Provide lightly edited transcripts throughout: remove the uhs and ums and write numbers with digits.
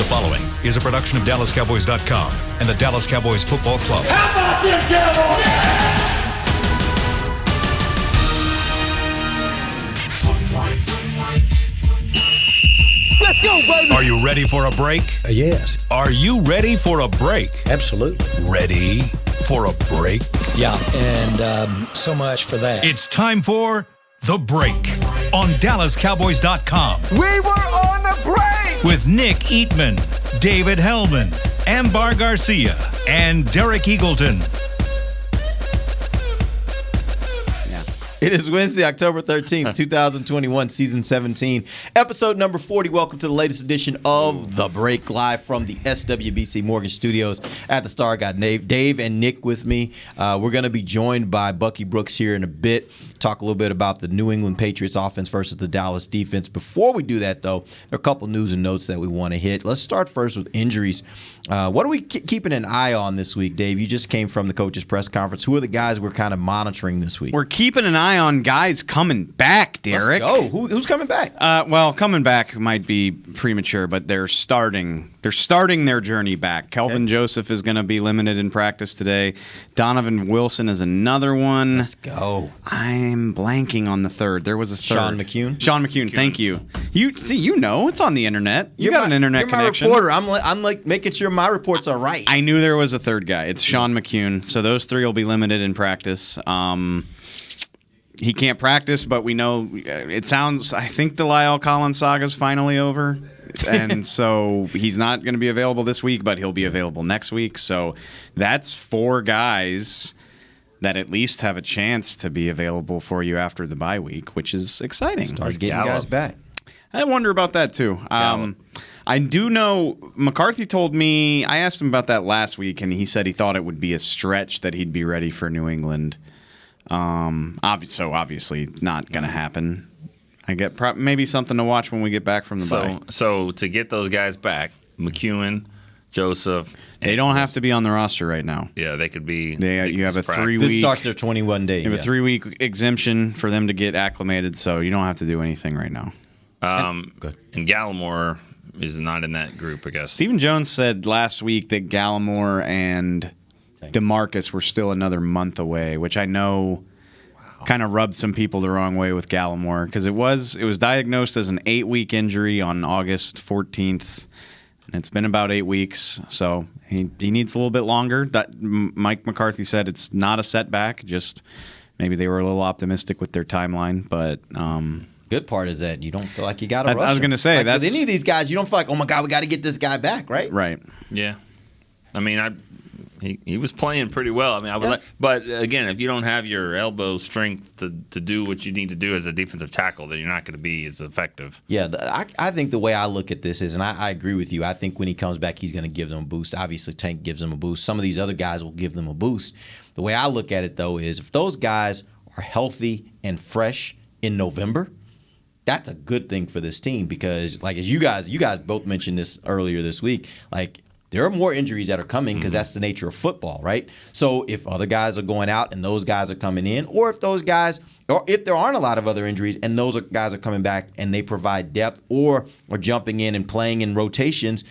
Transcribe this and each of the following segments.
The following is a production of DallasCowboys.com and the Dallas Cowboys Football Club. How about them Cowboys? Let's go, baby! Are you ready for a break? Yes. Are you ready for a break? Absolutely. Ready for a break? Yeah, and so much for that. It's time for The Break on DallasCowboys.com. We were on the break! With Nick Eatman, David Hellman, Ambar Garcia, and Derek Eagleton. It is Wednesday, October 13th, 2021, Season 17, Episode number 40. Welcome to the latest edition of The Break, live from the SWBC Morgan Studios at the Star. Got Dave and Nick with me. We're going to be joined by Bucky Brooks here in a bit. Talk a little bit about the New England Patriots offense versus the Dallas defense. Before we do that, though, there are a couple news and notes that we want to hit. Let's start first with injuries. What are we keeping an eye on this week, Dave? You just came from the coaches' press conference. Who are the guys we're kind of monitoring this week? We're keeping an eye on guys coming back, Derek. Let's go. Who's coming back? Well, coming back might be premature, but they're starting their journey back. Kelvin Joseph is going to be limited in practice today. Donovan Wilson is another one. Let's go. I'm blanking on the third. There was a third. Sean McCune. Sean McCune. Thank you. You know it's on the internet. You got an internet connection. You're my reporter. I'm like making sure my reports are right. I knew there was a third guy. It's Sean McCune. So those three will be limited in practice. He can't practice, but we know it sounds. I think the Lyle Collins saga is finally over, and so he's not going to be available this week, but he'll be available next week. So that's four guys that at least have a chance to be available for you after the bye week, which is exciting. Start getting guys back. I wonder about that too. I do know McCarthy told me. I asked him about that last week, and he said he thought it would be a stretch that he'd be ready for New England. So obviously not going to happen. I get maybe something to watch when we get back from the bye. So to get those guys back, McEwen, Joseph, they don't have to be on the roster right now. Yeah, they could be. You have a 3 week. This starts their 21 days. You have a 3 week exemption for them to get acclimated, so you don't have to do anything right now. Good. And Gallimore is not in that group, I guess. Stephen Jones said last week that Gallimore and DeMarcus were still another month away, which I know kind of rubbed some people the wrong way with Gallimore because it was diagnosed as an 8-week injury on August 14th, and it's been about 8 weeks, so he needs a little bit longer. That Mike McCarthy said it's not a setback, just maybe they were a little optimistic with their timeline, but good part is that you don't feel like you got to rush. I was going to say, with any of these guys, you don't feel like, oh my God, we got to get this guy back, right? Right. Yeah. I mean, he was playing pretty well. I mean, I would but again, if you don't have your elbow strength to do what you need to do as a defensive tackle, then you're not going to be as effective. Yeah, I think the way I look at this is, and I agree with you, I think when he comes back, he's going to give them a boost. Obviously, Tank gives them a boost. Some of these other guys will give them a boost. The way I look at it, though, is if those guys are healthy and fresh in November, that's a good thing for this team because, like, as you guys both mentioned this earlier this week, like, there are more injuries that are coming because that's the nature of football, right? So if other guys are going out and those guys are coming in, or if there aren't a lot of other injuries and those guys are coming back and they provide depth or are jumping in and playing in rotations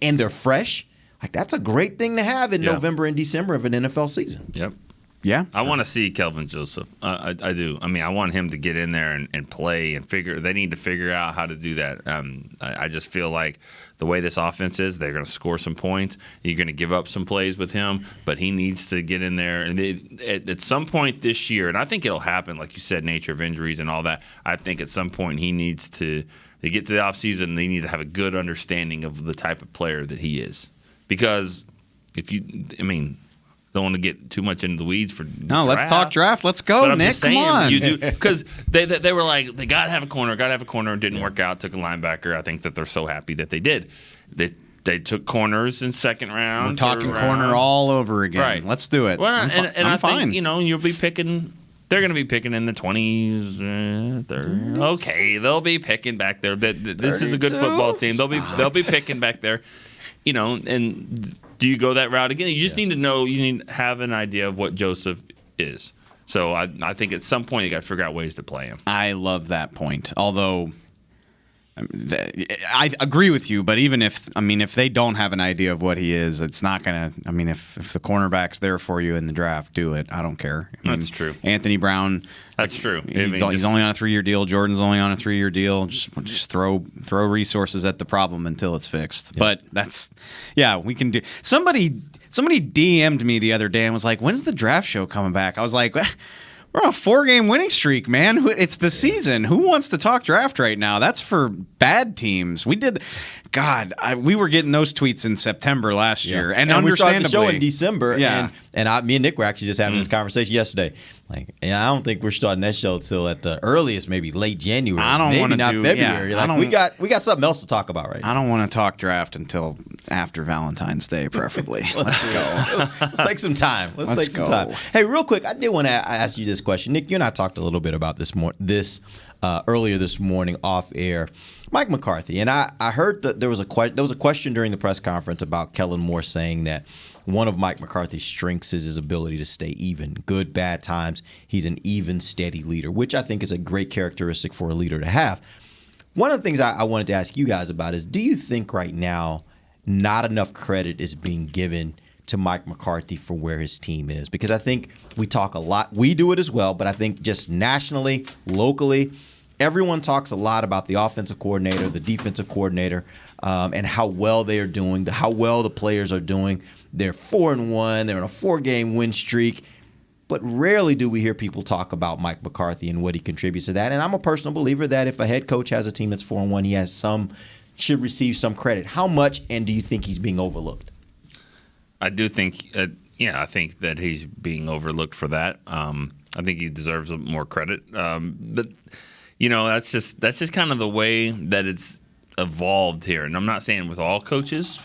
and they're fresh, like that's a great thing to have in November and December of an NFL season. Yep. Yeah. I want to see Kelvin Joseph. I do. I mean, I want him to get in there and play and they need to figure out how to do that. I just feel like the way this offense is, they're going to score some points. You're going to give up some plays with him, but he needs to get in there. And at some point this year, and I think it'll happen, like you said, nature of injuries and all that, I think at some point he needs to get to the offseason, they need to have a good understanding of the type of player that he is. Because don't want to get too much into the weeds for draft. Let's talk draft. Let's go, but Nick. Come on. You do because they were like they got to have a corner. It didn't work out. Took a linebacker. I think that they're so happy that they did. They took corners in second round. We're talking corner all over again. Right. Let's do it. Well, I'm I fine. think you'll be picking. They're going to be picking in the 20s, 30s. Okay, they'll be picking back there. This is a good football team. They'll be picking back there. And do you go that route again? You just need to know. You need to have an idea of what Joseph is. So I think at some point you got to figure out ways to play him. I love that point. Although I agree with you, but even if they don't have an idea of what he is, it's not gonna. I mean, if the cornerback's there for you in the draft, do it. I don't care. That's true. Anthony Brown. That's true. He's only on a 3-year deal. Jordan's only on a 3-year deal. Just throw resources at the problem until it's fixed. Yeah. But we can do. Somebody DM'd me the other day and was like, "When's the draft show coming back?" I was like, we're on a 4-game winning streak, man. It's the season. Who wants to talk draft right now? That's for bad teams. We were getting those tweets in September last year, and we started the show understandably in December. Yeah. And me and Nick were actually just having this conversation yesterday. Like, I don't think we're starting that show till at the earliest, maybe late January. I don't maybe not February. Yeah, we got something else to talk about right now. I don't want to talk draft until after Valentine's Day, preferably. Let's go. Let's take some time. Let's take some time. Hey, real quick, I did want to ask you this question. Nick, you and I talked a little bit about this earlier this morning off air. Mike McCarthy, and I heard that there was a question during the press conference about Kellen Moore saying that one of Mike McCarthy's strengths is his ability to stay even. Good, bad times, he's an even, steady leader, which I think is a great characteristic for a leader to have. One of the things I wanted to ask you guys about is, do you think right now not enough credit is being given to Mike McCarthy for where his team is? Because I think we talk a lot. We do it as well, but I think just nationally, locally, everyone talks a lot about the offensive coordinator, the defensive coordinator, and how well they are doing, how well the players are doing. They're 4-1. They're on a 4-game win streak. But rarely do we hear people talk about Mike McCarthy and what he contributes to that. And I'm a personal believer that if a head coach has a team that's 4-1, he should receive some credit. How much, and do you think he's being overlooked? I do think, I think that he's being overlooked for that. I think he deserves more credit. But that's just kind of the way that it's evolved here. And I'm not saying with all coaches.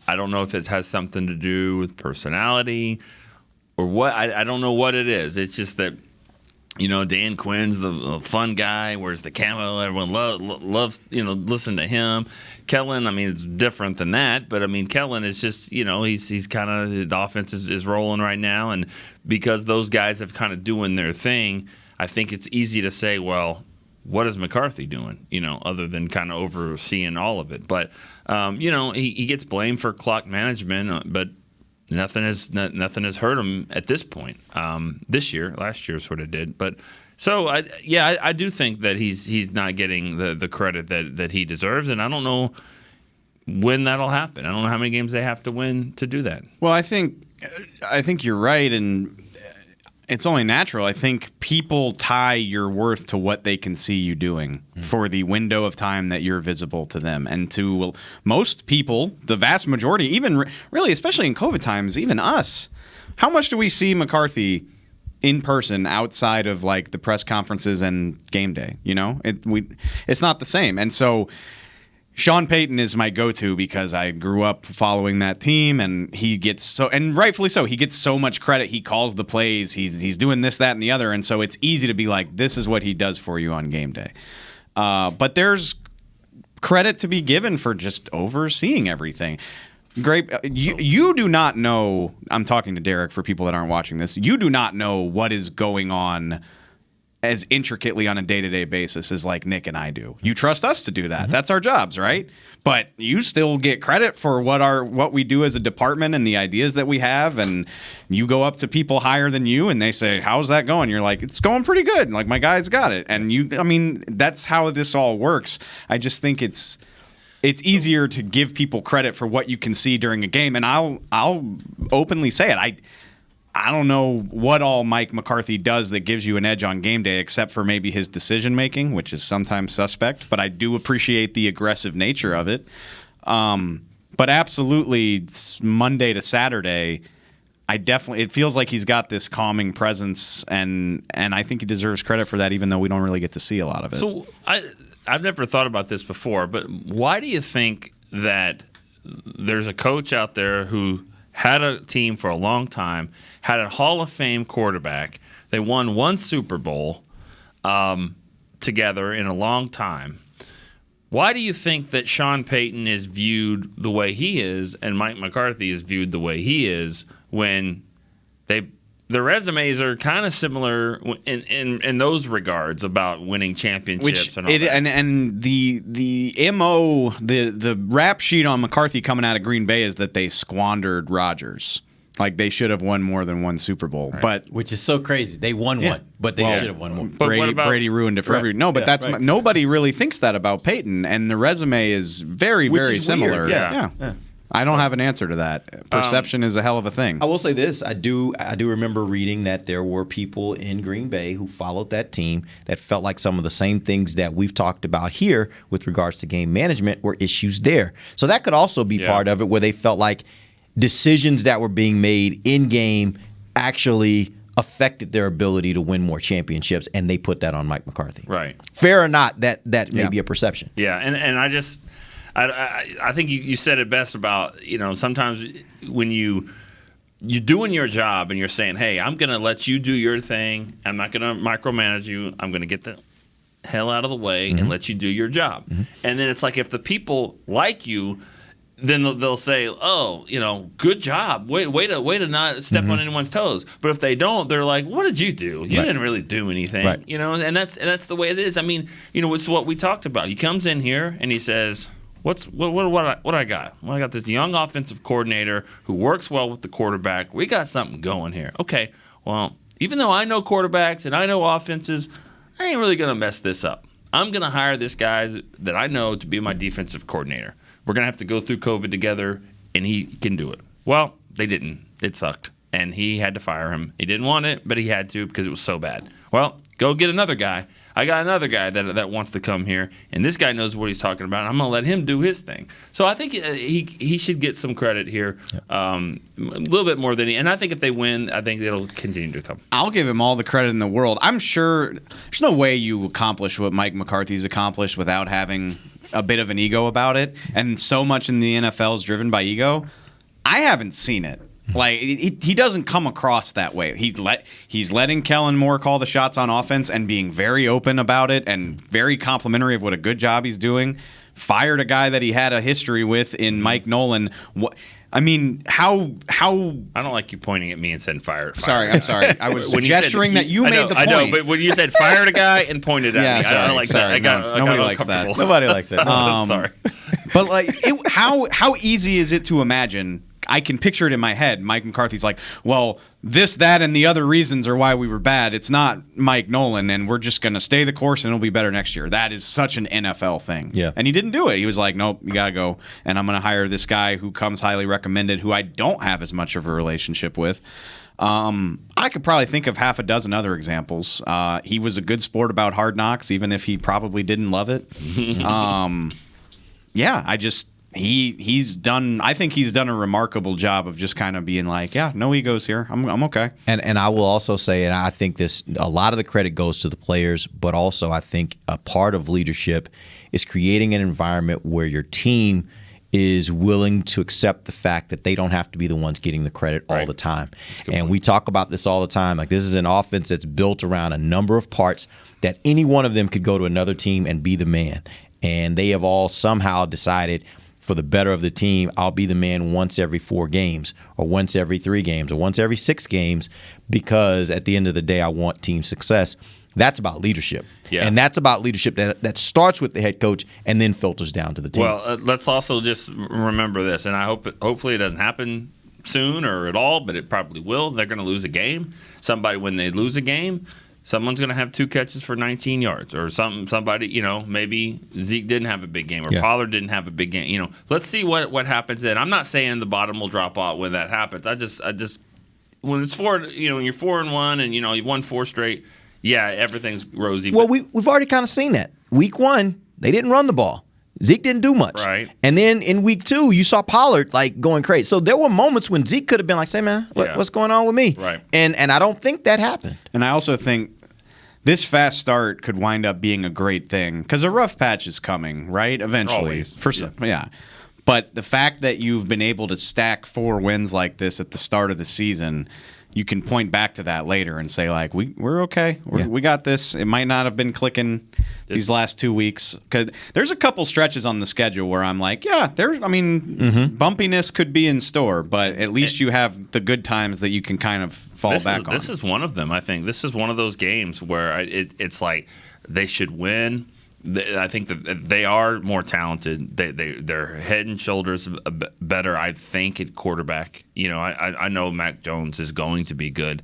I don't know if it has something to do with personality or what. I don't know what it is. It's just that, Dan Quinn's the fun guy, wears the camo. Everyone loves, listen to him. Kellen, it's different than that. But, Kellen is just, he's kind of – the offense is rolling right now. And because those guys have kind of doing their thing, I think it's easy to say, well, what is McCarthy doing, other than kind of overseeing all of it. But, he gets blamed for clock management, but nothing has hurt him at this point. This year, last year sort of did. But so, I do think that he's not getting the credit that he deserves, and I don't know when that'll happen. I don't know how many games they have to win to do that. Well, I think you're right, and it's only natural. I think people tie your worth to what they can see you doing for the window of time that you're visible to them. And to most people, the vast majority, even really, especially in COVID times, even us, how much do we see McCarthy in person outside of like the press conferences and game day? It's not the same. And so Sean Payton is my go-to because I grew up following that team, and he gets and rightfully so, he gets so much credit. He calls the plays. He's doing this, that, and the other, and so it's easy to be like, this is what he does for you on game day. But there's credit to be given for just overseeing everything. Great. You do not know. I'm talking to Derek for people that aren't watching this. You do not know what is going on as intricately on a day-to-day basis as like Nick and I do. You trust us to do that. Mm-hmm. That's our jobs, right? But you still get credit for what we do as a department and the ideas that we have. And you go up to people higher than you and they say, how's that going? You're like, it's going pretty good. Like, my guy's got it. And that's how this all works. I just think it's easier to give people credit for what you can see during a game. And I'll openly say it. I don't know what all Mike McCarthy does that gives you an edge on game day, except for maybe his decision-making, which is sometimes suspect. But I do appreciate the aggressive nature of it. But absolutely, Monday to Saturday, it feels like he's got this calming presence, and I think he deserves credit for that, even though we don't really get to see a lot of it. So I've never thought about this before, but why do you think that there's a coach out there who had a team for a long time, had a Hall of Fame quarterback, they won one Super Bowl together in a long time. Why do you think that Sean Payton is viewed the way he is and Mike McCarthy is viewed the way he is when they the resumes are kind of similar in those regards about winning championships and all that. And the MO, the rap sheet on McCarthy coming out of Green Bay is that they squandered Rodgers. Like they should have won more than one Super Bowl, but which is so crazy. They won one, but they should have won more. But Brady ruined it for everyone. No, but nobody really thinks that about Peyton, and the resume is very similar. Weird. Yeah. I don't have an answer to that. Perception is a hell of a thing. I will say this: I do remember reading that there were people in Green Bay who followed that team that felt like some of the same things that we've talked about here with regards to game management were issues there. So that could also be part of it, where they felt like decisions that were being made in game actually affected their ability to win more championships, and they put that on Mike McCarthy. Right. Fair or not, that may be a perception. Yeah, and I think you said it best about, sometimes when you're doing your job and you're saying, hey, I'm going to let you do your thing. I'm not going to micromanage you. I'm going to get the hell out of the way and let you do your job. And then it's like if the people like you, then they'll say, oh, good job. Way to not step on anyone's toes. But if they don't, they're like, what did you do? You didn't really do anything. Right. And that's the way it is. I mean, it's what we talked about. He comes in here and he says, What I got? Well, I got this young offensive coordinator who works well with the quarterback. We got something going here. Okay, well, even though I know quarterbacks and I know offenses, I ain't really going to mess this up. I'm going to hire this guy that I know to be my defensive coordinator. We're going to have to go through COVID together, and he can do it. Well, they didn't. It sucked, and he had to fire him. He didn't want it, but he had to because it was so bad. Well, go get another guy. I got another guy that wants to come here, and this guy knows what he's talking about. I'm going to let him do his thing. So I think he should get some credit here, a little bit more than and I think if they win, I think it'll continue to come. I'll give him all the credit in the world. I'm sure there's no way you accomplish what Mike McCarthy's accomplished without having a bit of an ego about it, and so much in the NFL is driven by ego. I haven't seen it. Like he doesn't come across that way. He's letting Kellen Moore call the shots on offense and being very open about it and very complimentary of what a good job he's doing. Fired a guy that he had a history with in Mike Nolan. I mean, how? I don't like you pointing at me and saying fire. Sorry, I'm sorry. I was gesturing that you made the point. I know, but when you said fired a guy and pointed at me, I don't like that. Nobody likes that. Nobody likes it. Sorry. But how easy is it to imagine? I can picture it in my head. Mike McCarthy's like, well, this, that, and the other reasons are why we were bad. It's not Mike Nolan, and we're just going to stay the course, and it'll be better next year. That is such an NFL thing. Yeah. And he didn't do it. He was like, nope, you got to go, and I'm going to hire this guy who comes highly recommended, who I don't have as much of a relationship with. I could probably think of half a dozen other examples. He was a good sport about Hard Knocks, even if he probably didn't love it. He's done. I think he's done a remarkable job of just kind of being like, yeah, no egos here. I'm okay. And I will also say, and I think a lot of the credit goes to the players, but also I think a part of leadership is creating an environment where your team is willing to accept the fact that they don't have to be the ones getting the credit all the time. And we talk about this all the time. Like, this is an offense that's built around a number of parts that any one of them could go to another team and be the man. And they have all somehow decided, for the better of the team, I'll be the man once every 4 games or once every 3 games or once every 6 games, because at the end of the day, I want team success. That's about leadership. Yeah. And that's about leadership that starts with the head coach and then filters down to the team. Well, let's also just remember this, and hopefully it doesn't happen soon or at all, but it probably will. They're going to lose a game. When they lose a game, someone's going to have 2 catches for 19 yards, or somebody, maybe Zeke didn't have a big game, or Pollard didn't have a big game. Let's see what happens then. I'm not saying the bottom will drop out when that happens. I just when it's when you're 4-1 and you've won 4 straight, yeah, everything's rosy. Well, we've already kind of seen that. Week 1, they didn't run the ball. Zeke didn't do much. Right. And then in week 2, you saw Pollard going crazy. So there were moments when Zeke could have been like, say, man, what's going on with me? Right. And I don't think that happened. And I also think this fast start could wind up being a great thing, because a rough patch is coming, right? Eventually. Always. Yeah. But the fact that you've been able to stack 4 wins like this at the start of the season you can point back to that later and say, like, we're okay. We got this. It might not have been clicking these last 2 weeks. 'Cause there's a couple stretches on the schedule where I'm like, bumpiness could be in store, but at least you have the good times that you can kind of fall back on. This is one of them, I think. This is one of those games where it's like they should win. I think that they are more talented. They're head and shoulders better, I think, at quarterback. I know Mack Jones is going to be good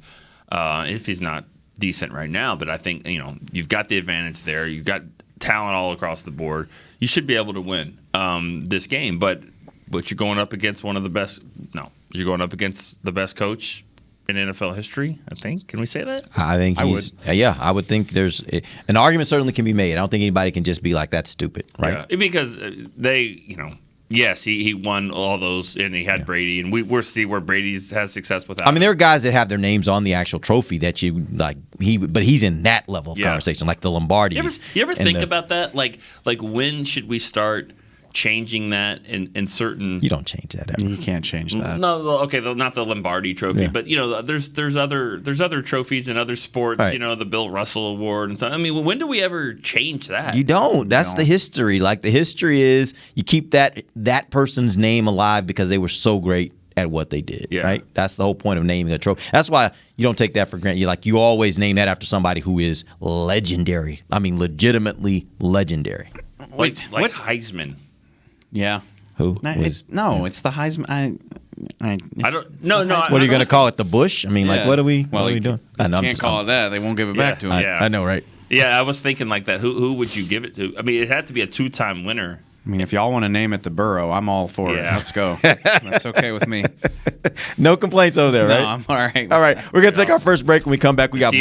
if he's not decent right now. But I think you've got the advantage there. You've got talent all across the board. You should be able to win this game. But you're going up against one of the best. No, you're going up against the best coach in NFL history, I think. Can we say that? I think he's. I would think there's an argument certainly can be made. I don't think anybody can just be like, that's stupid, right? Yeah, because yes, he won all those, and he had Brady, and we'll see where Brady has success without. I mean, there are guys that have their names on the actual trophy that you like. But he's in that level of conversation, like the Lombardis. You ever think about that? Like when should we start changing that in certain? You don't change that ever. You can't change that. No, okay, not the Lombardi Trophy, but there's other trophies in other sports. Right. The Bill Russell Award and stuff. I mean, when do we ever change that? You don't. That's the history. Like the history is you keep that person's name alive because they were so great at what they did. Yeah. Right. That's the whole point of naming a trophy. That's why you don't take that for granted. You always name that after somebody who is legendary. I mean, legitimately legendary. Like Heisman. Yeah. Who? It's the Heisman. I don't. No. What are you going to call it? The Bush? I mean, what are we? Well, what are we doing? You can't call it that. They won't give it back to him. Yeah. I know, right? Yeah, I was thinking like that. Who would you give it to? I mean, it had to be a 2-time winner. I mean, if y'all want to name it the Burrow, I'm all for it. Let's go. That's okay with me. No complaints over there, right? No, I'm all right. All right, we're gonna take our first break. When we come back, we got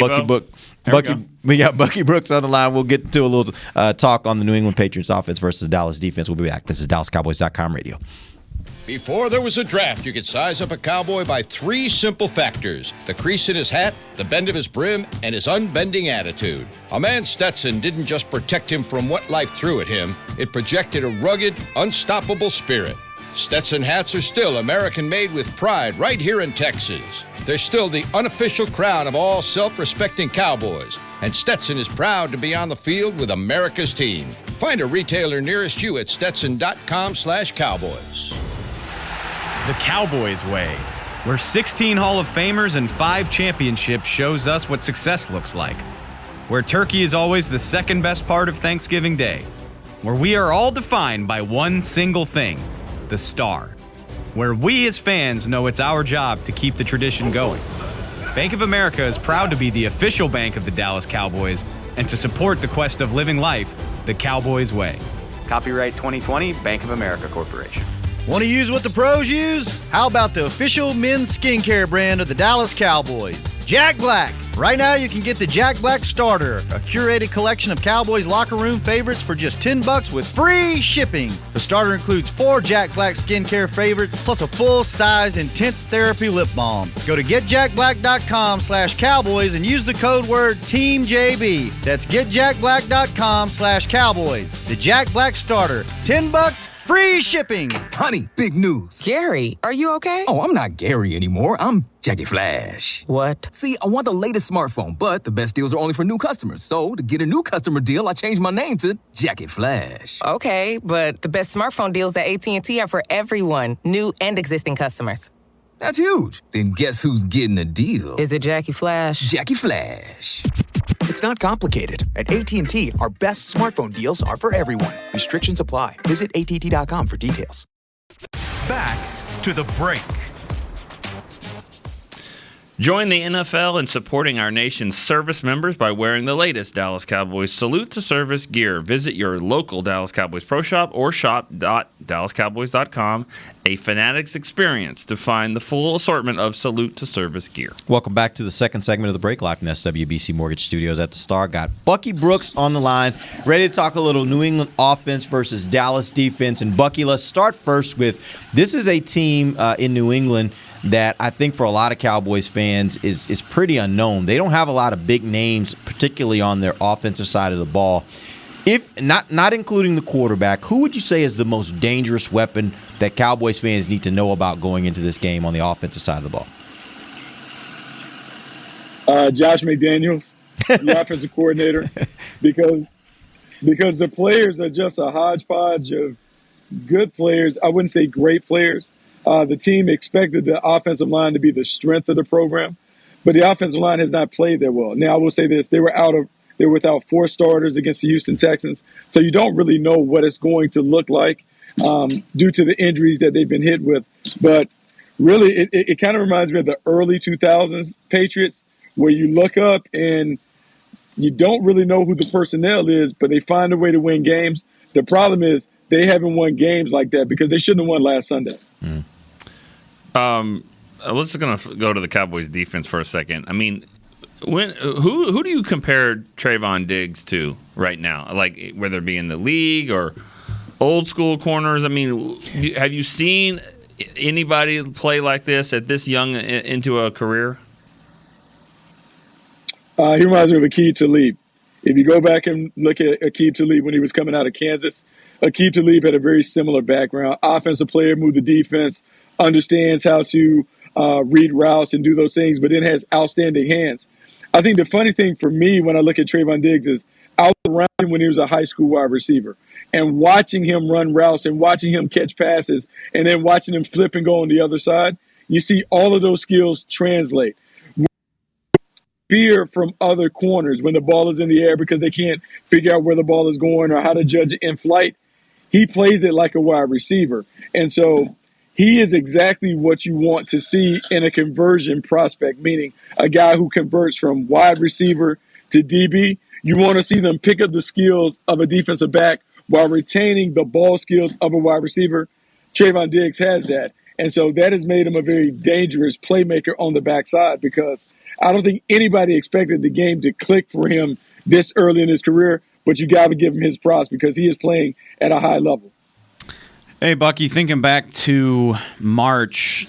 we got Bucky Brooks on the line. We'll get into a little talk on the New England Patriots offense versus Dallas defense. We'll be back. This is DallasCowboys.com radio. Before there was a draft, you could size up a cowboy by 3 simple factors: the crease in his hat, the bend of his brim, and his unbending attitude. A man Stetson didn't just protect him from what life threw at him, it projected a rugged, unstoppable spirit. Stetson hats are still American-made with pride right here in Texas. They're still the unofficial crown of all self-respecting cowboys, and Stetson is proud to be on the field with America's team. Find a retailer nearest you at stetson.com/cowboys. The Cowboys way, where 16 Hall of Famers and 5 championships shows us what success looks like. Where turkey is always the second best part of Thanksgiving Day. Where we are all defined by one single thing, the star. Where we as fans know it's our job to keep the tradition going. Bank of America is proud to be the official bank of the Dallas Cowboys and to support the quest of living life the Cowboys way. Copyright 2020, Bank of America Corporation. Want to use what the pros use? How about the official men's skincare brand of the Dallas Cowboys, Jack Black? Right now you can get the Jack Black Starter, a curated collection of Cowboys locker room favorites for just $10 with free shipping. The starter includes 4 Jack Black skincare favorites plus a full-sized intense therapy lip balm. Go to getjackblack.com/cowboys and use the code word TEAMJB. That's getjackblack.com/cowboys. The Jack Black Starter, $10, free shipping. Honey, big news. Gary, are you okay? Oh, I'm not Gary anymore. I'm Jackie Flash. What? See, I want the latest smartphone, but the best deals are only for new customers. So, to get a new customer deal, I changed my name to Jackie Flash. Okay, but the best smartphone deals at AT&T are for everyone, new and existing customers. That's huge. Then guess who's getting a deal? Is it Jackie Flash? Jackie Flash. It's not complicated. At AT&T, our best smartphone deals are for everyone. Restrictions apply. Visit att.com for details. Back to the break. Join the NFL in supporting our nation's service members by wearing the latest Dallas Cowboys Salute to Service gear. Visit your local Dallas Cowboys Pro Shop or shop.dallascowboys.com. A Fanatics experience to find the full assortment of Salute to Service gear. Welcome back to the second segment of the break, live from SWBC Mortgage Studios at the Star. Got Bucky Brooks on the line, ready to talk a little New England offense versus Dallas defense. And Bucky, let's start first with this is a team in New England that I think for a lot of Cowboys fans is pretty unknown. They don't have a lot of big names, particularly on their offensive side of the ball. If not including the quarterback, who would you say is the most dangerous weapon that Cowboys fans need to know about going into this game on the offensive side of the ball? Josh McDaniels, the offensive coordinator, because the players are just a hodgepodge of good players. I wouldn't say great players. The team expected the offensive line to be the strength of the program, but the offensive line has not played that well. Now, I will say this. They were without 4 starters against the Houston Texans, so you don't really know what it's going to look like due to the injuries that they've been hit with. But really, it kind of reminds me of the early 2000s Patriots, where you look up and you don't really know who the personnel is, but they find a way to win games. The problem is they haven't won games like that because they shouldn't have won last Sunday. Let's just gonna go to the Cowboys defense for a second. I mean, who do you compare Trayvon Diggs to right now? Like whether it be in the league or old school corners. I mean, have you seen anybody play like this at this young into a career? He reminds me of Aqib Talib. If you go back and look at Aqib Talib when he was coming out of Kansas, Aqib Talib had a very similar background. Offensive player, move the defense, understands how to read routes and do those things, but then has outstanding hands. I think the funny thing for me when I look at Trayvon Diggs is I was around him when he was a high school wide receiver. And watching him run routes and watching him catch passes and then watching him flip and go on the other side, you see all of those skills translate. Fear from other corners when the ball is in the air because they can't figure out where the ball is going or how to judge it in flight. He plays it like a wide receiver. And so he is exactly what you want to see in a conversion prospect, meaning a guy who converts from wide receiver to DB. You want to see them pick up the skills of a defensive back while retaining the ball skills of a wide receiver. Trayvon Diggs has that. And so that has made him a very dangerous playmaker on the backside because I don't think anybody expected the game to click for him this early in his career, but you got to give him his props because he is playing at a high level. Hey, Bucky, thinking back to March,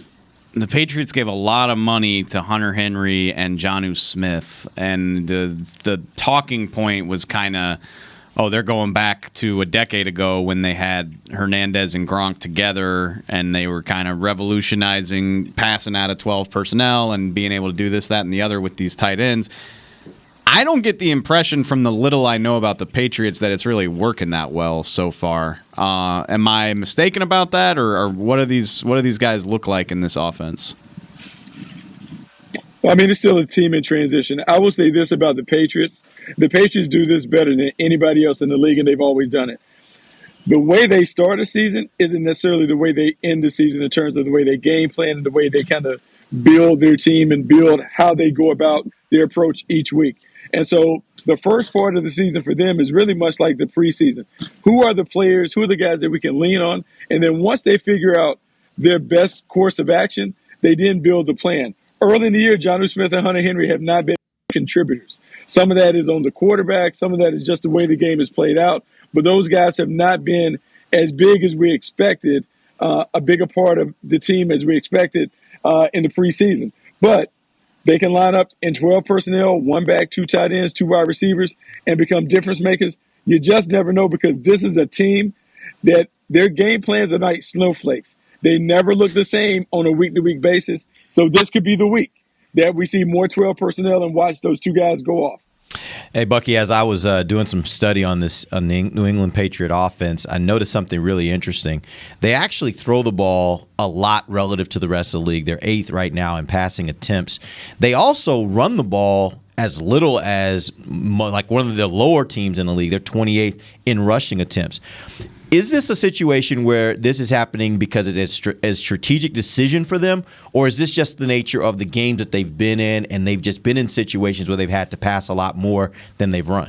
the Patriots gave a lot of money to Hunter Henry and Jonnu Smith, and the talking point was kind of, they're going back to a decade ago when they had Hernandez and Gronk together, and they were kind of revolutionizing passing out of 12 personnel and being able to do this, that, and the other with these tight ends. I don't get the impression from the little I know about the Patriots that it's really working that well so far. Am I mistaken about that, or what do these guys look like in this offense? I mean, it's still a team in transition. I will say this about the Patriots. The Patriots do this better than anybody else in the league, and they've always done it. The way they start a season isn't necessarily the way they end the season in terms of the way they game plan and the way they kind of build their team and build how they go about their approach each week. And so the first part of the season for them is really much like the preseason. Who are the players? Who are the guys that we can lean on? And then once they figure out their best course of action, they then build the plan. Early in the year, Jonnu Smith and Hunter Henry have not been contributors. Some of that is on the quarterback. Some of that is just the way the game is played out. But those guys have not been as big as we expected, a bigger part of the team as we expected in the preseason. But they can line up in 12 personnel, 1 back, 2 tight ends, 2 wide receivers, and become difference makers. You just never know because this is a team that their game plans are like snowflakes. They never look the same on a week-to-week basis. So this could be the week that we see more 12 personnel and watch those 2 guys go off. Hey, Bucky, as I was doing some study on this New England Patriot offense, I noticed something really interesting. They actually throw the ball a lot relative to the rest of the league. They're 8th right now in passing attempts. They also run the ball as little as like one of the lower teams in the league. They're 28th in rushing attempts. Is this a situation where this is happening because it is a strategic decision for them, or is this just the nature of the games that they've been in and they've just been in situations where they've had to pass a lot more than they've run?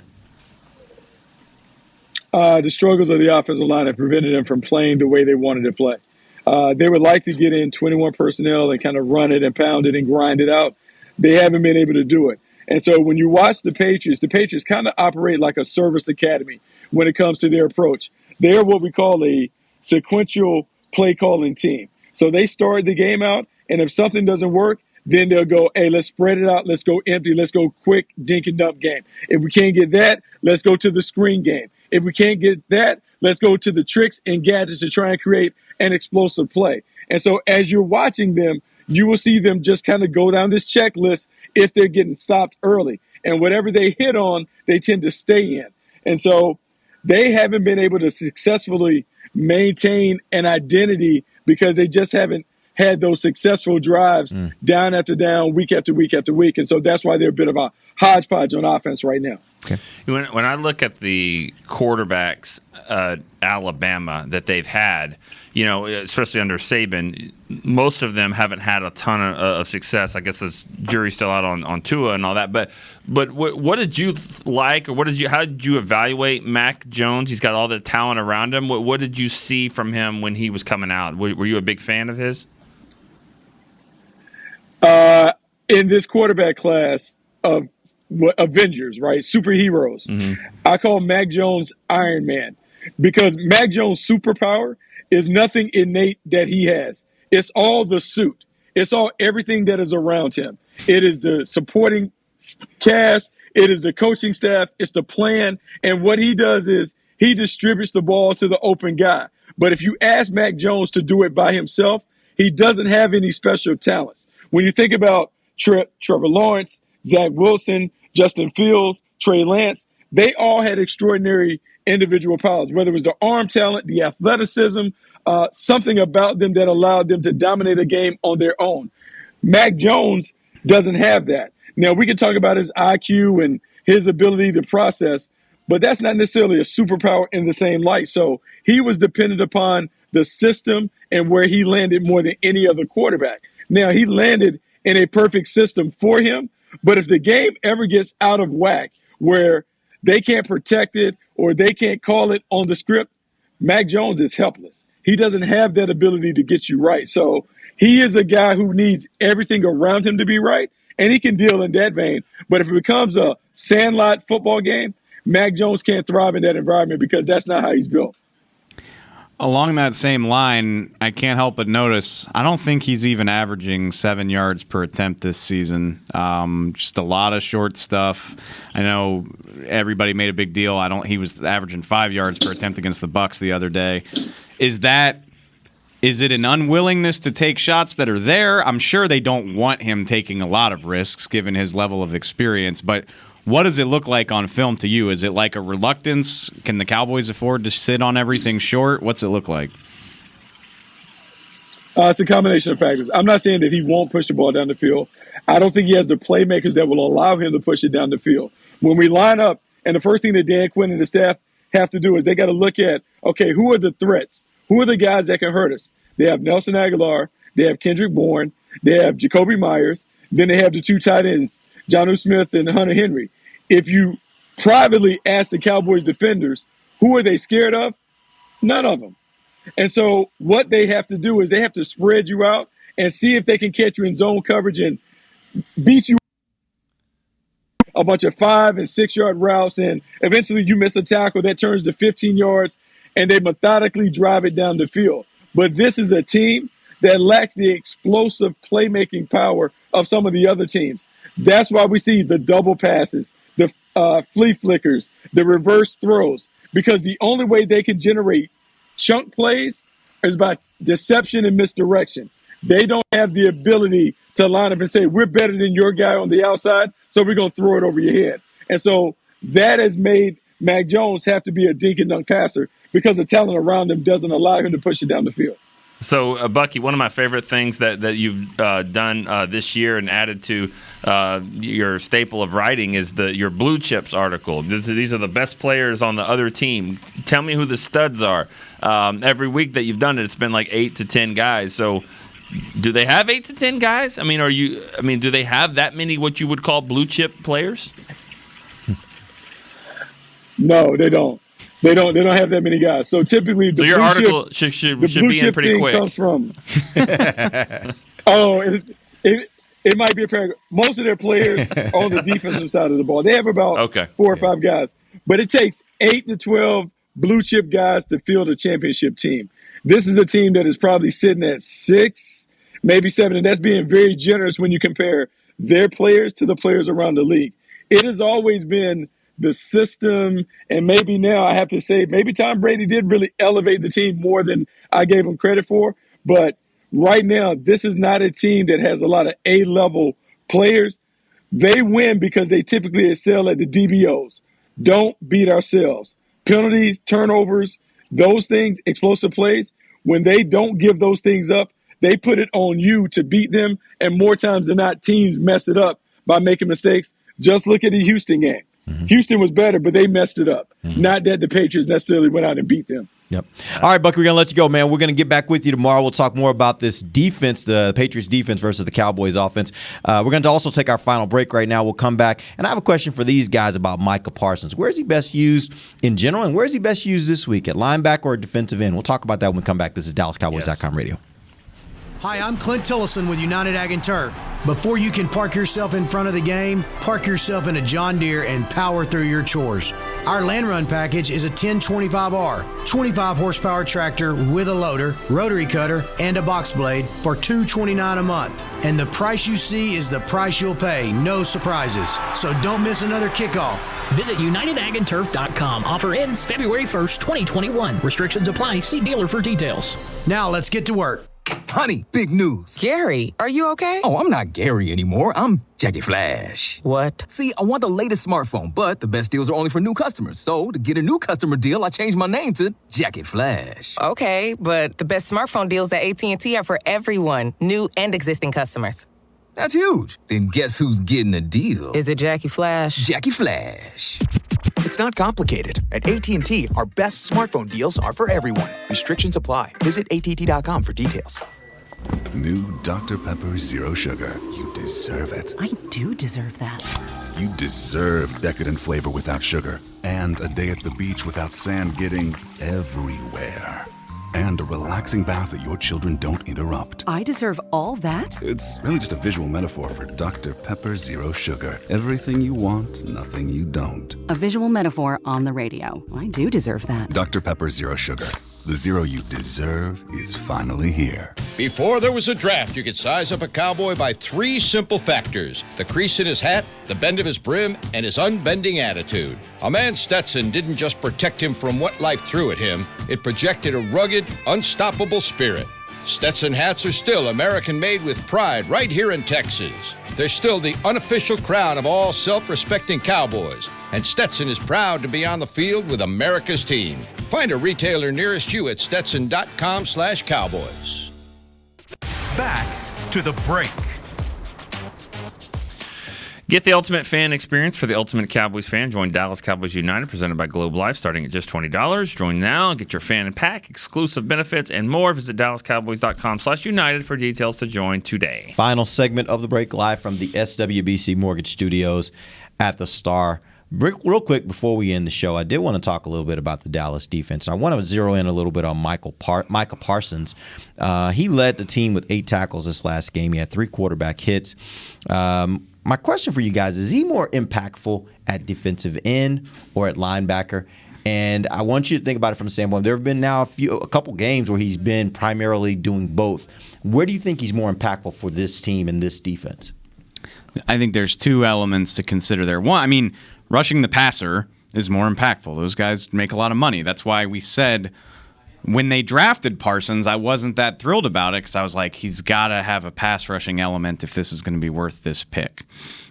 The struggles of the offensive line have prevented them from playing the way they wanted to play. They would like to get in 21 personnel and kind of run it and pound it and grind it out. They haven't been able to do it. And so when you watch the Patriots kind of operate like a service academy when it comes to their approach. They're what we call a sequential play calling team. So they start the game out, and if something doesn't work, then they'll go, hey, let's spread it out. Let's go empty. Let's go quick dink and dump game. If we can't get that, let's go to the screen game. If we can't get that, let's go to the tricks and gadgets to try and create an explosive play. And so as you're watching them, you will see them just kind of go down this checklist if they're getting stopped early. And whatever they hit on, they tend to stay in. And so they haven't been able to successfully maintain an identity because they just haven't had those successful drives down after down, week after week after week. And so that's why they're a bit of a hodgepodge on offense right now. Okay. When I look at the quarterbacks Alabama that they've had, especially under Saban, most of them haven't had a ton of success. I guess the jury's still out on Tua and all that. But what did you like, or how did you evaluate Mack Jones? He's got all the talent around him. What did you see from him when he was coming out? Were you a big fan of his? In this quarterback class of Avengers, right? Superheroes. I call Mack Jones Iron Man because Mack Jones' superpower is nothing innate that he has. It's all the suit. It's all everything that is around him. It is the supporting cast. It is the coaching staff. It's the plan. And what he does is he distributes the ball to the open guy. But if you ask Mack Jones to do it by himself, he doesn't have any special talents. When you think about Trevor Lawrence, Zach Wilson, Justin Fields, Trey Lance, they all had extraordinary individual powers, whether it was the arm talent, the athleticism, something about them that allowed them to dominate a game on their own. Mack Jones doesn't have that. Now, we can talk about his IQ and his ability to process, but that's not necessarily a superpower in the same light. So he was dependent upon the system and where he landed more than any other quarterback. Now, he landed in a perfect system for him, but if the game ever gets out of whack where they can't protect it or they can't call it on the script, Mack Jones is helpless. He doesn't have that ability to get you right. So he is a guy who needs everything around him to be right, and he can deal in that vein. But if it becomes a sandlot football game, Mack Jones can't thrive in that environment because that's not how he's built. Along that same line, I can't help but notice I don't think he's even averaging 7 yards per attempt this season. Just a lot of short stuff. I know everybody made a big deal. He was averaging 5 yards per attempt against the Bucs the other day. Is it an unwillingness to take shots that are there? I'm sure they don't want him taking a lot of risks given his level of experience, but what does it look like on film to you? Is it like a reluctance? Can the Cowboys afford to sit on everything short? What's it look like? It's a combination of factors. I'm not saying that he won't push the ball down the field. I don't think he has the playmakers that will allow him to push it down the field. When we line up, and the first thing that Dan Quinn and the staff have to do is they got to look at, okay, who are the threats? Who are the guys that can hurt us? They have Nelson Aguilar. They have Kendrick Bourne. They have Jacoby Myers. Then they have the two tight ends, Jonnu Smith and Hunter Henry. If you privately ask the Cowboys defenders, who are they scared of? None of them. And so what they have to do is they have to spread you out and see if they can catch you in zone coverage and beat you a bunch of 5 and 6 yard routes. And eventually you miss a tackle that turns to 15 yards and they methodically drive it down the field. But this is a team that lacks the explosive playmaking power of some of the other teams. That's why we see the double passes, the flea flickers, the reverse throws, because the only way they can generate chunk plays is by deception and misdirection. They don't have the ability to line up and say, we're better than your guy on the outside, so we're going to throw it over your head. And so that has made Mack Jones have to be a dink and dunk passer because the talent around him doesn't allow him to push it down the field. So, Bucky, one of my favorite things that you've done this year and added to your staple of writing is your Blue Chips article. These are the best players on the other team. Tell me who the studs are. Every week that you've done it, it's been like 8 to 10 guys. So, do they have 8 to 10 guys? Do they have that many what you would call blue chip players? No, they don't. They don't have that many guys. So typically, the your article chip, should blue be chip in pretty thing quick. Comes from. It might be a paragraph. Most of their players are on the defensive side of the ball. They have about 4 or 5 guys, but it takes 8 to 12 blue chip guys to field a championship team. This is a team that is probably sitting at 6, maybe 7, and that's being very generous when you compare their players to the players around the league. It has always been the system, and maybe now I have to say maybe Tom Brady did really elevate the team more than I gave him credit for. But right now, this is not a team that has a lot of A-level players. They win because they typically excel at the DBOs. Don't beat ourselves. Penalties, turnovers, those things, explosive plays, when they don't give those things up, they put it on you to beat them, and more times than not, teams mess it up by making mistakes. Just look at the Houston game. Houston was better, but they messed it up. Not that the Patriots necessarily went out and beat them. Yep. All right, Bucky, we're going to let you go, man. We're going to get back with you tomorrow. We'll talk more about this defense, the Patriots defense versus the Cowboys offense. We're going to also take our final break right now. We'll come back. And I have a question for these guys about Micah Parsons. Where is he best used in general, and where is he best used this week, at linebacker or defensive end? We'll talk about that when we come back. This is DallasCowboys.com radio. Hi, I'm Clint Tillison with United Ag and Turf. Before you can park yourself in front of the game, park yourself in a John Deere and power through your chores. Our Land Run package is a 1025R, 25 horsepower tractor with a loader, rotary cutter, and a box blade for $229 a month. And the price you see is the price you'll pay, no surprises. So don't miss another kickoff. Visit UnitedAgAndTurf.com. Offer ends February 1st, 2021. Restrictions apply. See dealer for details. Now let's get to work. Honey, big news. Gary, are you okay? Oh, I'm not Gary anymore. I'm Jackie Flash. What? See, I want the latest smartphone, but the best deals are only for new customers. So, to get a new customer deal, I changed my name to Jackie Flash. Okay, but the best smartphone deals at AT&T are for everyone, new and existing customers. That's huge. Then guess who's getting a deal? Is it Jackie Flash? Jackie Flash. It's not complicated. At AT&T, our best smartphone deals are for everyone. Restrictions apply. Visit att.com for details. New Dr. Pepper Zero Sugar. You deserve it. I do deserve that. You deserve decadent flavor without sugar. And a day at the beach without sand getting everywhere. And a relaxing bath that your children don't interrupt. I deserve all that? It's really just a visual metaphor for Dr. Pepper Zero Sugar. Everything you want, nothing you don't. A visual metaphor on the radio. I do deserve that. Dr. Pepper Zero Sugar. The zero you deserve is finally here. Before there was a draft, you could size up a cowboy by 3 simple factors: the crease in his hat, the bend of his brim, and his unbending attitude. A man's Stetson didn't just protect him from what life threw at him, it projected a rugged, unstoppable spirit. Stetson hats are still American-made with pride right here in Texas. They're still the unofficial crown of all self-respecting cowboys, and Stetson is proud to be on the field with America's team. Find a retailer nearest you at stetson.com/cowboys. Back to the break. Get the ultimate fan experience for the ultimate Cowboys fan. Join Dallas Cowboys United, presented by Globe Life, starting at just $20. Join now, get your fan pack, exclusive benefits, and more. Visit DallasCowboys.com/United for details to join today. Final segment of the break, live from the SWBC Mortgage Studios at the Star. Real quick before we end the show, I did want to talk a little bit about the Dallas defense. I want to zero in a little bit on Micah Parsons. He led the team with 8 tackles this last game. He had 3 quarterback hits. My question for you guys, is he more impactful at defensive end or at linebacker? And I want you to think about it from the standpoint, there have been now a couple games where he's been primarily doing both. Where do you think he's more impactful for this team and this defense? I think there's 2 elements to consider there. One, I mean, rushing the passer is more impactful. Those guys make a lot of money. That's why we said when they drafted Parsons, I wasn't that thrilled about it because I was like, he's got to have a pass rushing element if this is going to be worth this pick.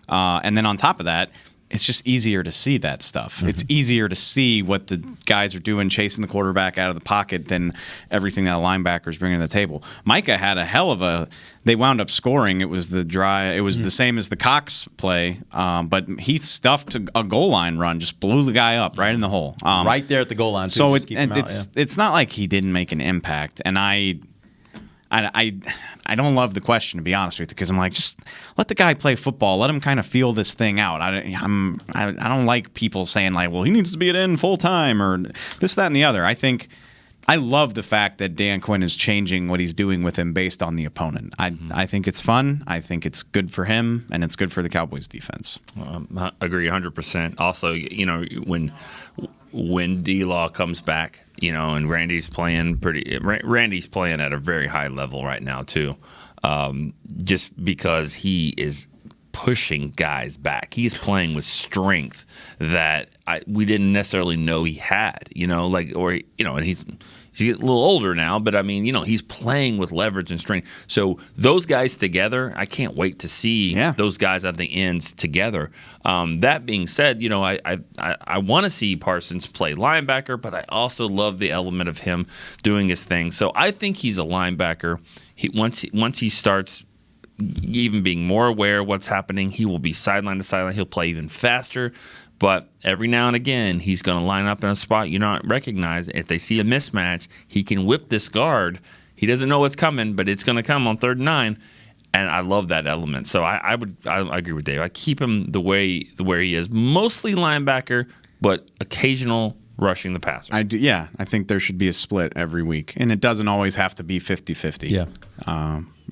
And then on top of that, it's just easier to see that stuff. Mm-hmm. It's easier to see what the guys are doing, chasing the quarterback out of the pocket, than everything that a linebacker is bringing to the table. Micah had a hell of a. They wound up scoring. It was the same as the Cox play, but he stuffed a goal line run, just blew the guy up right in the hole, right there at the goal line. So it's not like he didn't make an impact, and I don't love the question, to be honest with you, because I'm like, just let the guy play football. Let him kind of feel this thing out. I don't like people saying like, well, he needs to be at end full time or this, that, and the other. I love the fact that Dan Quinn is changing what he's doing with him based on the opponent. I think it's fun. I think it's good for him, and it's good for the Cowboys defense. I agree 100%. Also, when D-Law comes back, and Randy's playing at a very high level right now too, just because he is pushing guys back. He's playing with strength that we didn't necessarily know he had. And he's getting a little older now, but he's playing with leverage and strength. So those guys together, I can't wait to see those guys at the ends together. That being said, I want to see Parsons play linebacker, but I also love the element of him doing his thing. So I think he's a linebacker. Once he starts even being more aware of what's happening, he will be sideline to sideline. He'll play even faster. But every now and again, he's going to line up in a spot you don't recognize. If they see a mismatch, he can whip this guard. He doesn't know what's coming, but it's going to come on 3rd and 9. And I love that element. So I agree with Dave. I keep him where he is, mostly linebacker, but occasional rushing the passer. I think there should be a split every week, and it doesn't always have to be 50-50. Yeah.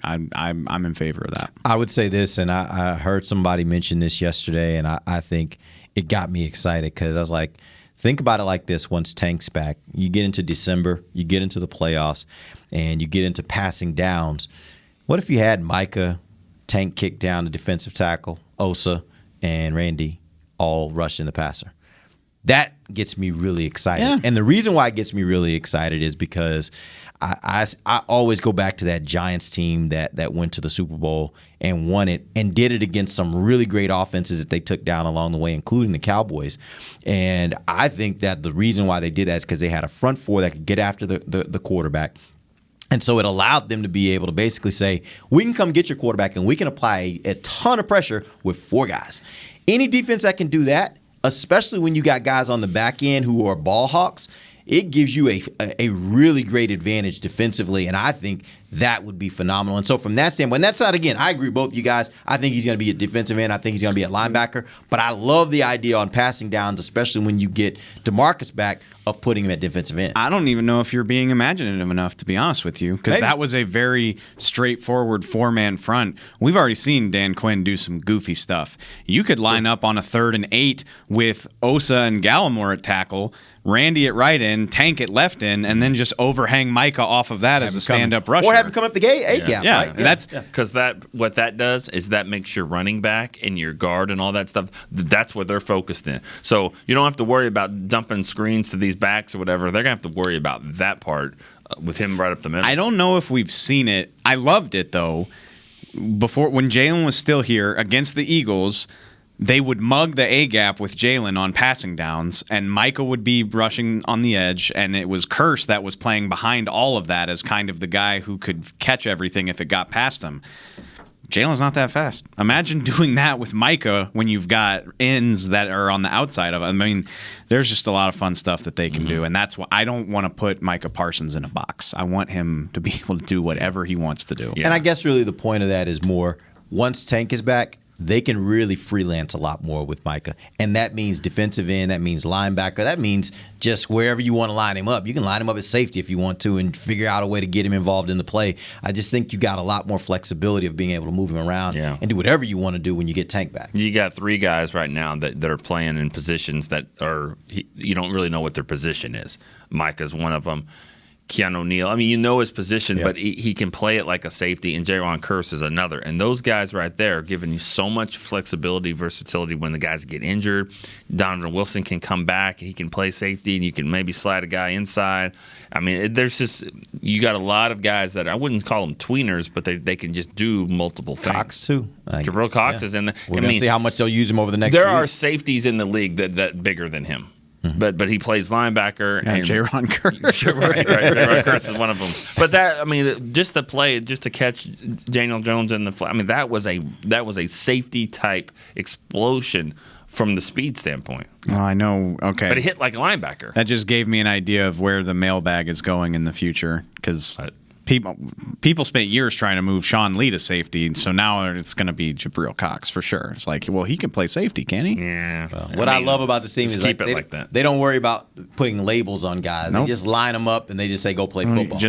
I'm in favor of that. I would say this, and I heard somebody mention this yesterday, and I think it got me excited because I was like, think about it like this. Once Tank's back, you get into December, you get into the playoffs, and you get into passing downs. What if you had Micah, Tank kick down the defensive tackle, Osa, and Randy all rushing the passer? That gets me really excited. Yeah. And the reason why it gets me really excited is because I always go back to that Giants team that went to the Super Bowl and won it and did it against some really great offenses that they took down along the way, including the Cowboys. And I think that the reason why they did that is because they had a front four that could get after the quarterback. And so it allowed them to be able to basically say, we can come get your quarterback and we can apply a ton of pressure with 4 guys. Any defense that can do that, especially when you got guys on the back end who are ball hawks, it gives you a really great advantage defensively, and I think that would be phenomenal. And so from that standpoint, that side, again, I agree with both of you guys. I think he's going to be a defensive end. I think he's going to be a linebacker. But I love the idea on passing downs, especially when you get DeMarcus back, of putting him at defensive end. I don't even know if you're being imaginative enough, to be honest with you, because that was a very straightforward 4-man front. We've already seen Dan Quinn do some goofy stuff. You could line up on a 3rd and 8 with Osa and Gallimore at tackle, Randy at right end, Tank at left end, and then just overhang Micah off of that as a stand-up rusher. Or have him come up the gap. Yeah, right? That's because what that does is that makes your running back and your guard and all that stuff. That's where they're focused in. So you don't have to worry about dumping screens to these backs or whatever. They're gonna have to worry about that part with him right up the middle. I don't know if we've seen it. I loved it though. Before, when Jalen was still here against the Eagles, they would mug the A-gap with Jalen on passing downs, and Micah would be rushing on the edge, and it was Curse that was playing behind all of that as kind of the guy who could catch everything if it got past him. Jalen's not that fast. Imagine doing that with Micah when you've got ends that are on the outside of it. I mean, there's just a lot of fun stuff that they can do, and that's why I don't want to put Micah Parsons in a box. I want him to be able to do whatever he wants to do. Yeah. And I guess really the point of that is more, once Tank is back, they can really freelance a lot more with Micah. And that means defensive end, that means linebacker, that means just wherever you want to line him up. You can line him up at safety if you want to and figure out a way to get him involved in the play. I just think you got a lot more flexibility of being able to move him around and do whatever you want to do when you get Tank back. You got 3 guys right now that are playing in positions that are you don't really know what their position is. Micah's one of them. Keanu O'Neal. I mean, you know his position, but he can play it like a safety, and Jaron Curse is another. And those guys right there are giving you so much flexibility, versatility when the guys get injured. Donovan Wilson can come back, and he can play safety, and you can maybe slide a guy inside. I mean, there's just – you got a lot of guys that – I wouldn't call them tweeners, but they can just do multiple things. Cox, too. Jabril Cox is in the – We're going to see how much they'll use him over the next There few are weeks. safeties in the league that bigger than him. But he plays linebacker. Yeah, and Jaron Curse. right. Jaron Curse is one of them. But that, I mean, just to catch Daniel Jones in the flat. I mean, that was a safety type explosion from the speed standpoint. Oh, I know. Okay, but it hit like a linebacker. That just gave me an idea of where the mailbag is going in the future, because people spent years trying to move Sean Lee to safety, so now it's going to be Jabril Cox for sure. It's like, well, he can play safety, can he? Yeah. What I love about the team is keep it like that. They don't worry about putting labels on guys. Nope. They just line them up and they just say, "Go play football."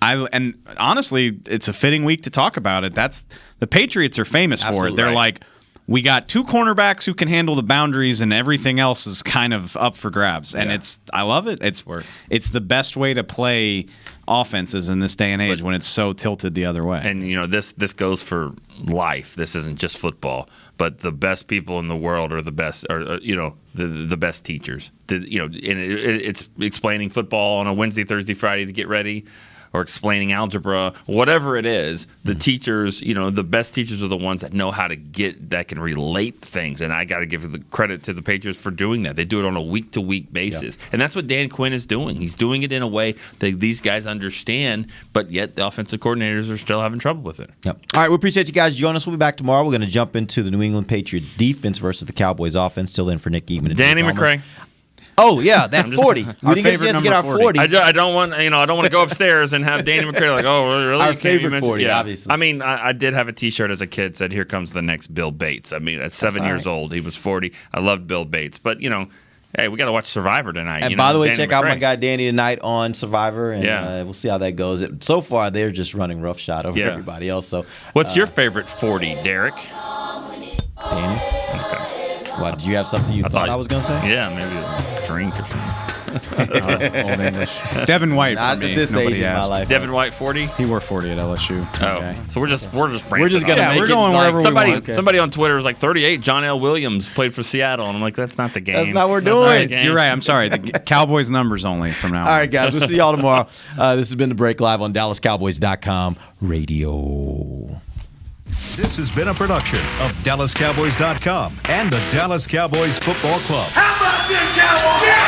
And honestly, it's a fitting week to talk about it. That's the Patriots are famous for it. They're like, we got 2 cornerbacks who can handle the boundaries, and everything else is kind of up for grabs. And I love it. It's the best way to play offenses in this day and age when it's so tilted the other way. And this goes for life. This isn't just football. But the best people in the world are the best, or the best teachers. And it's explaining football on a Wednesday, Thursday, Friday to get ready, or explaining algebra, whatever it is. The teachers, the best teachers are the ones that know how to that can relate things. And I got to give the credit to the Patriots for doing that. They do it on a week-to-week basis. And that's what Dan Quinn is doing. He's doing it in a way that these guys understand, but yet the offensive coordinators are still having trouble with it. Yep. All right, we appreciate you guys joining us. We'll be back tomorrow. We're going to jump into the New England Patriot defense versus the Cowboys offense. Still in for Nick Eatman and Danny McCray. Oh yeah, that 40. We didn't get a chance to get our 40. I don't want to go upstairs and have Danny McCray like, oh really? Our favorite 40, yeah. obviously. I mean, I did have a T-shirt as a kid said, "Here comes the next Bill Bates." I mean, at 7 years old, he was 40. I loved Bill Bates, but hey, we got to watch Survivor tonight. And by the way, check out my guy Danny tonight on Survivor, and we'll see how that goes. So far, they're just running roughshod over everybody else. So, what's your favorite 40, Derek? Danny. Okay. What, did you have something you thought I was going to say? Yeah, maybe a drink or something. Old English. Devin White for Not me. at this Nobody age in my asked. life. Devin White 40. He wore 40 at LSU. Oh, so we're just We're just gonna make we're it going like wherever we want. somebody on Twitter was like 38. John L. Williams played for Seattle, and I'm like, that's not the game. That's not what we're That's not doing. the game. You're right. I'm sorry. The Cowboys numbers only from now on. All right, guys. We'll see y'all tomorrow. This has been The Break live on DallasCowboys.com radio. This has been a production of DallasCowboys.com and the Dallas Cowboys Football Club. How about this, Cowboys? Yeah!